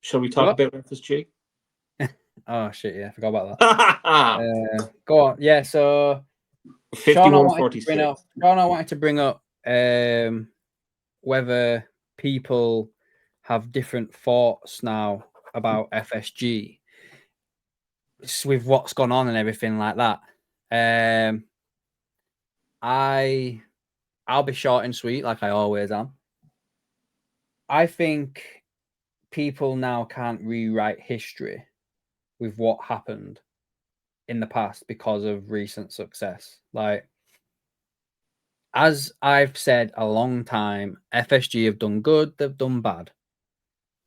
Shall we talk about FSG? Oh shit! Yeah, I forgot about that. Go on. Yeah. So 51-46. Sean, I wanted to bring up whether people have different thoughts now about FSG with what's gone on and everything like that. I'll be short and sweet like I always am. I think people now can't rewrite history with what happened in the past because of recent success. Like, as I've said a long time, FSG have done good, they've done bad.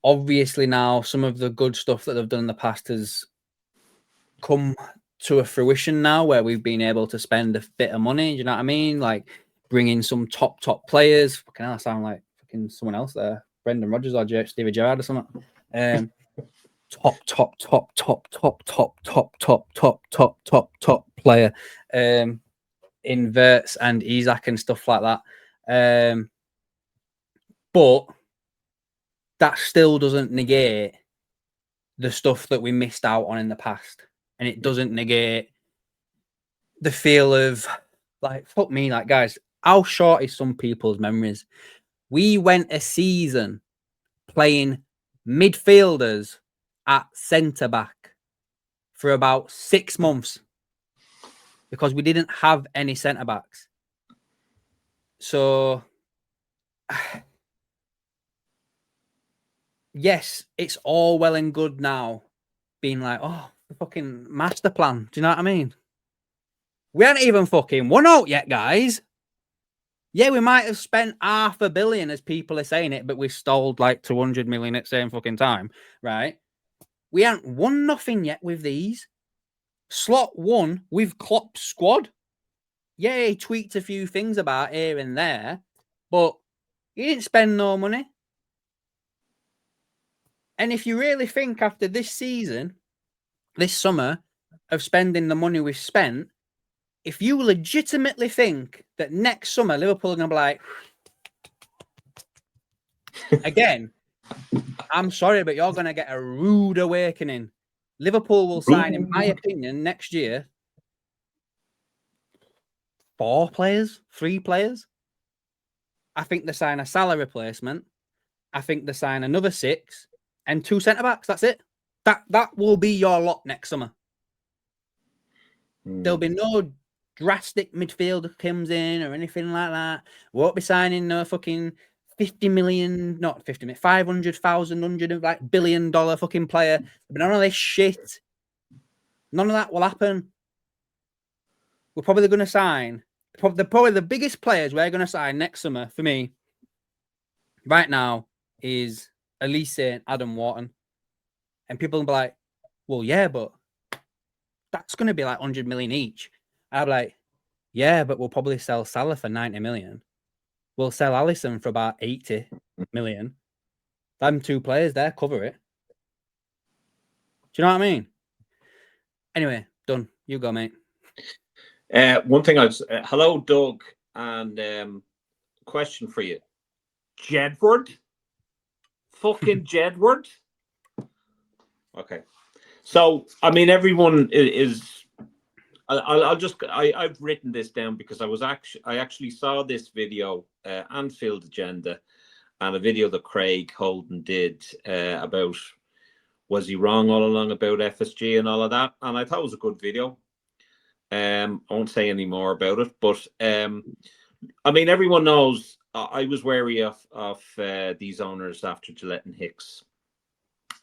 Obviously, now some of the good stuff that they've done in the past has come to a fruition now where we've been able to spend a bit of money. Do you know what I mean? Like bringing some top players. Fucking hell, I sound like fucking someone else there. Brendan Rodgers or Stevie Gerrard or something. Top player. In Verts and Isaac and stuff like that. But that still doesn't negate the stuff that we missed out on in the past. And it doesn't negate the feel of, like, fuck me, like, guys, how short is some people's memories? We went a season playing midfielders at centre-back for about 6 months because we didn't have any centre-backs. So, yes, it's all well and good now being like, oh, the fucking master plan. Do you know what I mean? We haven't even fucking won out yet, guys. Yeah, we might have spent $500 million, as people are saying it, but we've stole like 200 million at the same fucking time, right? We haven't won nothing yet with these. Slot won with Klopp's squad. Yeah, he tweaked a few things about here and there, but he didn't spend no money. And if you really think after this season, this summer, of spending the money we've spent, if you legitimately think that next summer Liverpool are going to be like, again, I'm sorry, but you're going to get a rude awakening. Liverpool will sign, in my opinion, next year, 4 players, 3 players. I think they sign a Salah replacement. I think they sign another 6 and 2 centre-backs. That's it. That will be your lot next summer. There'll be no drastic midfielder comes in or anything like that. Won't be signing no fucking 50 million, not 50 million, 500,000, $100 billion fucking player. But none of this shit. None of that will happen. We're probably going to sign. Probably the biggest players we're going to sign next summer for me right now is Elise and Adam Wharton. And people will be like, well, yeah, but that's going to be like 100 million each. I'll be like, yeah, but we'll probably sell Salah for 90 million. We'll sell Alisson for about 80 million. Them 2 players there cover it. Do you know what I mean? Anyway, done. You go, mate. One thing hello, Doug, and question for you. Jedward? Fucking Jedward? Okay. So, I mean, everyone is... I've written this down because I actually saw this video, Anfield Agenda, and a video that Craig Holden did about, was he wrong all along about FSG and all of that? And I thought it was a good video. I won't say any more about it, but I mean, everyone knows I was wary of these owners after Gillette and Hicks.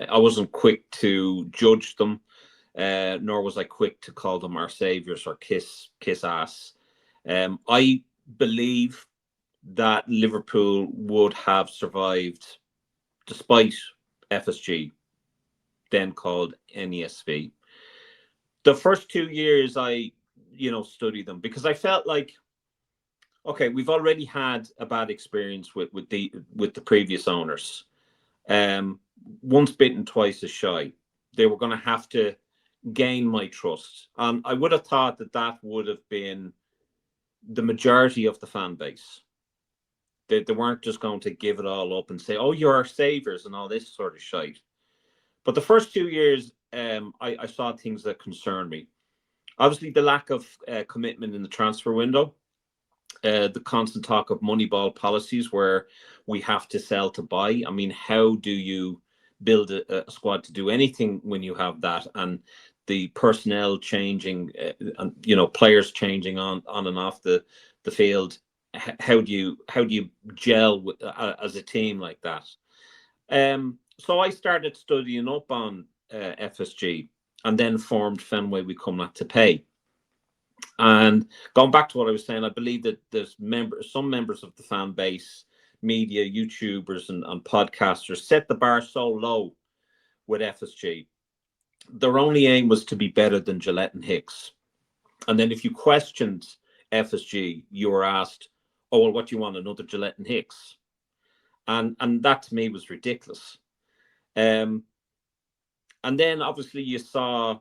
I wasn't quick to judge them. Nor was I quick to call them our saviors or kiss ass. I believe that Liverpool would have survived despite FSG, then called NESV. The first 2 years I, studied them because I felt like, okay, we've already had a bad experience with the previous owners. Once bitten, twice as shy. They were going to have to gain my trust. And I would have thought that would have been the majority of the fan base. They weren't just going to give it all up and say, oh, you're our saviors and all this sort of shite. But the first 2 years, I saw things that concerned me. Obviously, the lack of commitment in the transfer window, the constant talk of Moneyball policies where we have to sell to buy. I mean, how do you build a squad to do anything when you have that? And the personnel changing, and players changing on and off the field. How do you gel with, as a team like that? So I started studying up on FSG, and then formed Fenway We Come Not to Pay. And going back to what I was saying, I believe that there's some members of the fan base, media, YouTubers, and podcasters set the bar so low with FSG. Their only aim was to be better than Gillette and Hicks. And then if you questioned FSG, you were asked, "Oh, well, what do you want, another Gillette and Hicks?" And that to me was ridiculous. And then obviously you saw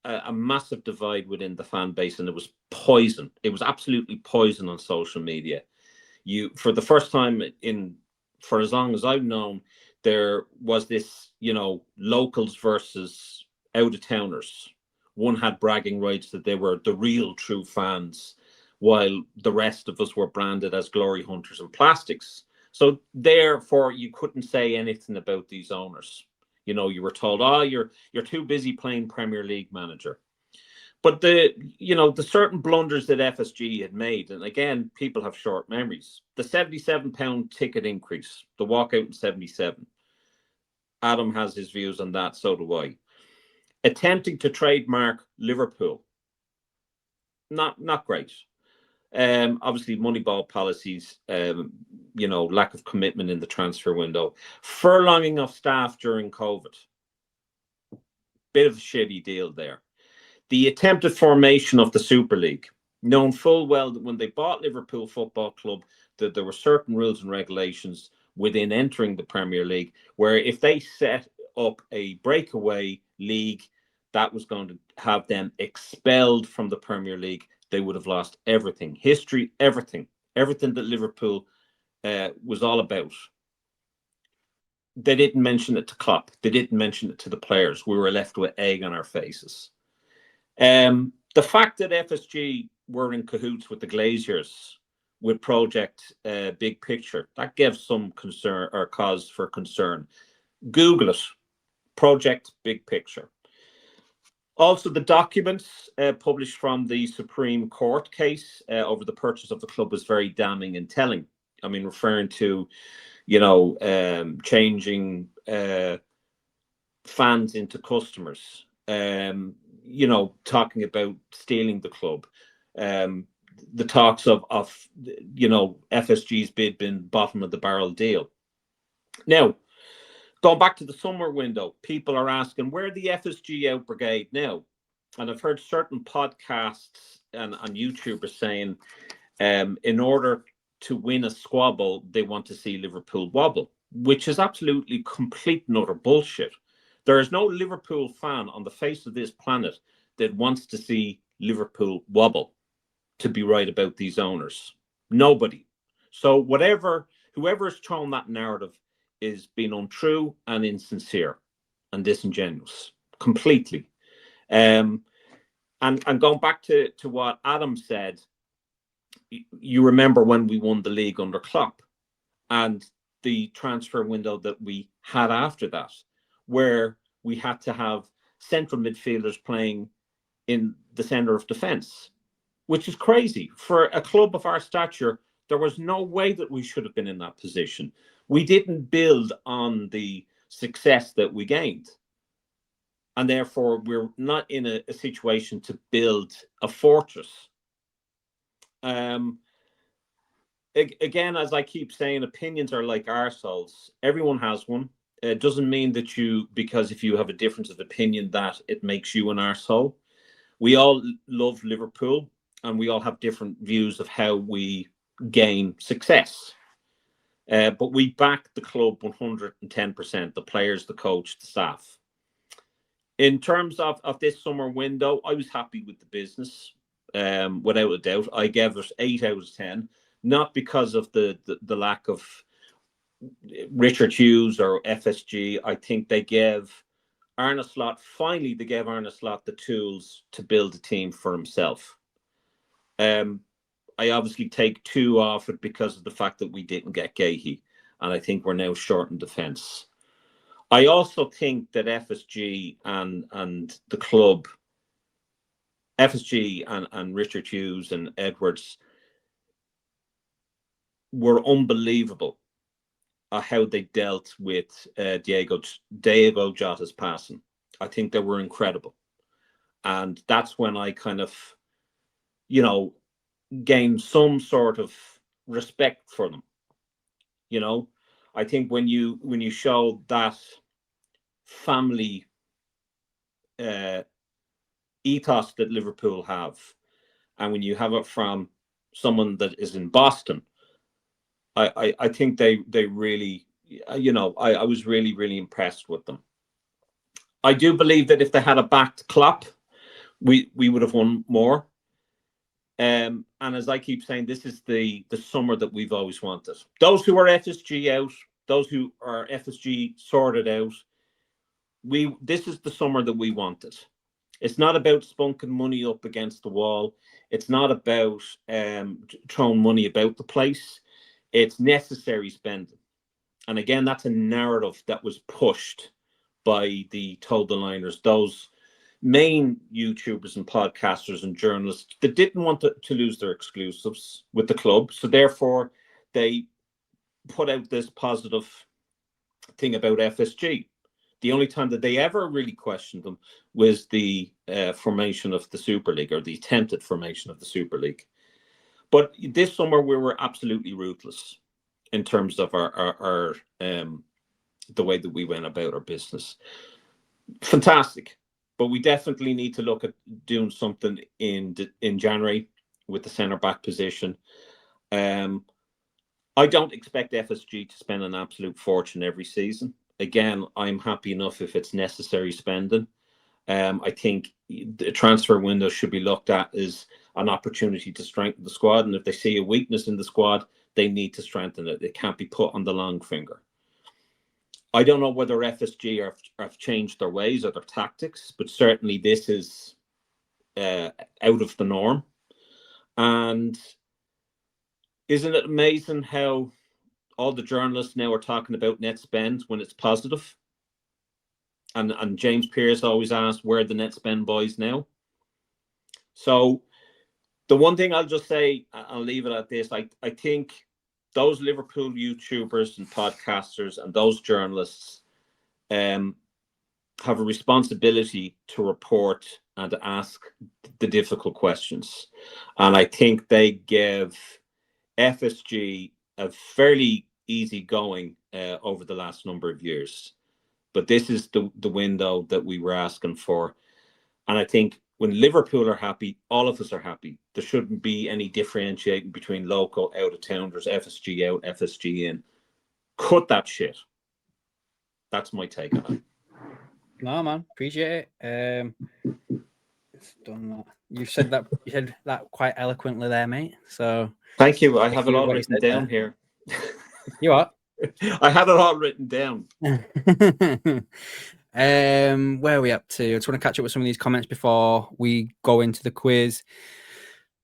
a massive divide within the fan base, and it was poison. It was absolutely poison on social media. For the first time for as long as I've known, there was this, locals versus out of towners. One had bragging rights that they were the real true fans, while the rest of us were branded as glory hunters and plastics. So therefore, you couldn't say anything about these owners. You were told, "Oh, you're too busy playing Premier League manager." But the certain blunders that FSG had made, and again, people have short memories. The £77 ticket increase, the walkout in 77. Adam has his views on that, so do I. Attempting to trademark Liverpool, not great. Obviously, Moneyball policies, lack of commitment in the transfer window, furlonging of staff during COVID. Bit of a shitty deal there. The attempted formation of the Super League, known full well that when they bought Liverpool Football Club, that there were certain rules and regulations within entering the Premier League, where if they set up a breakaway league that was going to have them expelled from the Premier League, they would have lost everything. History, everything that Liverpool was all about. They didn't mention it to Klopp. They didn't mention it to the players. We were left with egg on our faces. The fact that FSG were in cahoots with the Glaziers with Project Big Picture, that gives some concern or cause for concern. Google it, Project Big Picture. Also, the documents published from the Supreme Court case over the purchase of the club was very damning and telling. I mean, referring to, changing fans into customers, talking about stealing the club, the talks of FSG's bid being bottom of the barrel deal. Now, going back to the summer window, people are asking, where the FSG out brigade now? And I've heard certain podcasts and YouTubers saying, in order to win a squabble, they want to see Liverpool wobble, which is absolutely complete and utter bullshit. There is no Liverpool fan on the face of this planet that wants to see Liverpool wobble, to be right about these owners. Nobody. So whoever's thrown that narrative is being untrue and insincere and disingenuous completely. And going back to what Adam said, you remember when we won the league under Klopp and the transfer window that we had after that, where we had to have central midfielders playing in the centre of defence, which is crazy. For a club of our stature, there was no way that we should have been in that position. We didn't build on the success that we gained. And therefore, we're not in a situation to build a fortress. Again, as I keep saying, opinions are like arseholes. Everyone has one. It doesn't mean that because if you have a difference of opinion, that it makes you an arsehole. We all love Liverpool, and we all have different views of how we gain success. But we back the club 110%, the players, the coach, the staff. In terms of this summer window, I was happy with the business, without a doubt. I gave it 8 out of 10, not because of the lack of Richard Hughes or FSG. I think they gave Arne Slot, finally they gave Arne Slot the tools to build a team for himself. I obviously take 2 off it because of the fact that we didn't get Gahey, and I think we're now short in defence. I also think that FSG and the club, FSG and Richard Hughes and Edwards, were unbelievable at how they dealt with Diego Jota's passing. I think they were incredible. And that's when I kind of, you know, gained some sort of respect for them. You know, I think when you show that family ethos that Liverpool have, and when you have it from someone that is in Boston, I think they really, you know, I was really, really impressed with them. I do believe that if they had a backed Klopp, we would have won more. And as I keep saying, this is the summer that we've always wanted. Those who are FSG out, those who are FSG sorted out, this is the summer that we wanted. It's not about spunking money up against the wall. It's not about throwing money about the place. It's necessary spending. And again, that's a narrative that was pushed by the Told the Liners, those main YouTubers and podcasters and journalists that didn't want to lose their exclusives with the club. So therefore, they put out this positive thing about FSG. The only time that they ever really questioned them was the formation of the Super League, or the attempted formation of the Super League. But this summer we were absolutely ruthless in terms of our the way that we went about our business. Fantastic. But we definitely need to look at doing something in January with the centre back position. I don't expect FSG to spend an absolute fortune every season. Again, I'm happy enough if it's necessary spending. I think the transfer window should be looked at as an opportunity to strengthen the squad. And if they see a weakness in the squad, they need to strengthen it. It can't be put on the long finger. I don't know whether FSG have changed their ways or their tactics, but certainly this is out of the norm. And isn't it amazing how all the journalists now are talking about net spend when it's positive? And James Pearce always asked, where are the net spend boys now? So the one thing I'll just say, I'll leave it at this, I think those Liverpool YouTubers and podcasters and those journalists have a responsibility to report and to ask the difficult questions. And I think they give FSG a fairly easy going over the last number of years. But this is the window that we were asking for. And I think when Liverpool are happy, all of us are happy. There shouldn't be any differentiating between local, out of towners, FSG out, FSG in. Cut that shit. That's my take on it. No, man, appreciate it. Done that. You said that quite eloquently there, mate. So thank you. I have it all written down here. You what? I had it all written down. Where are we up to? I just want to catch up with some of these comments before we go into the quiz.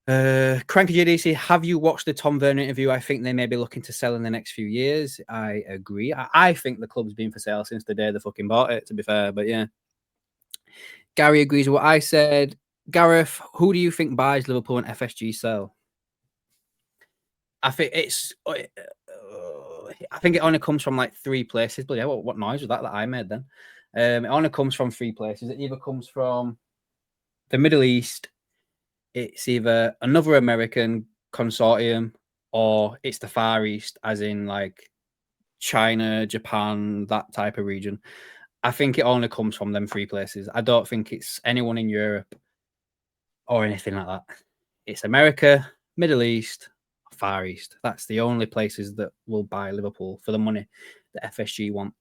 Cranky JDC, have you watched the Tom Vernon interview? I think they may be looking to sell in the next few years. I agree. I think the club's been for sale since the day they fucking bought it, to be fair. But yeah. Gary agrees with what I said. Gareth, who do you think buys Liverpool and FSG sell? I think it's... I think it only comes from like 3 places. But yeah, what noise was that I made then? It only comes from 3 places. It either comes from the Middle East, it's either another American consortium, or it's the Far East, as in like China, Japan, that type of region. I think it only comes from them 3 places. I don't think it's anyone in Europe or anything like that. It's America, Middle East, Far East. That's the only places that will buy Liverpool for the money that FSG want.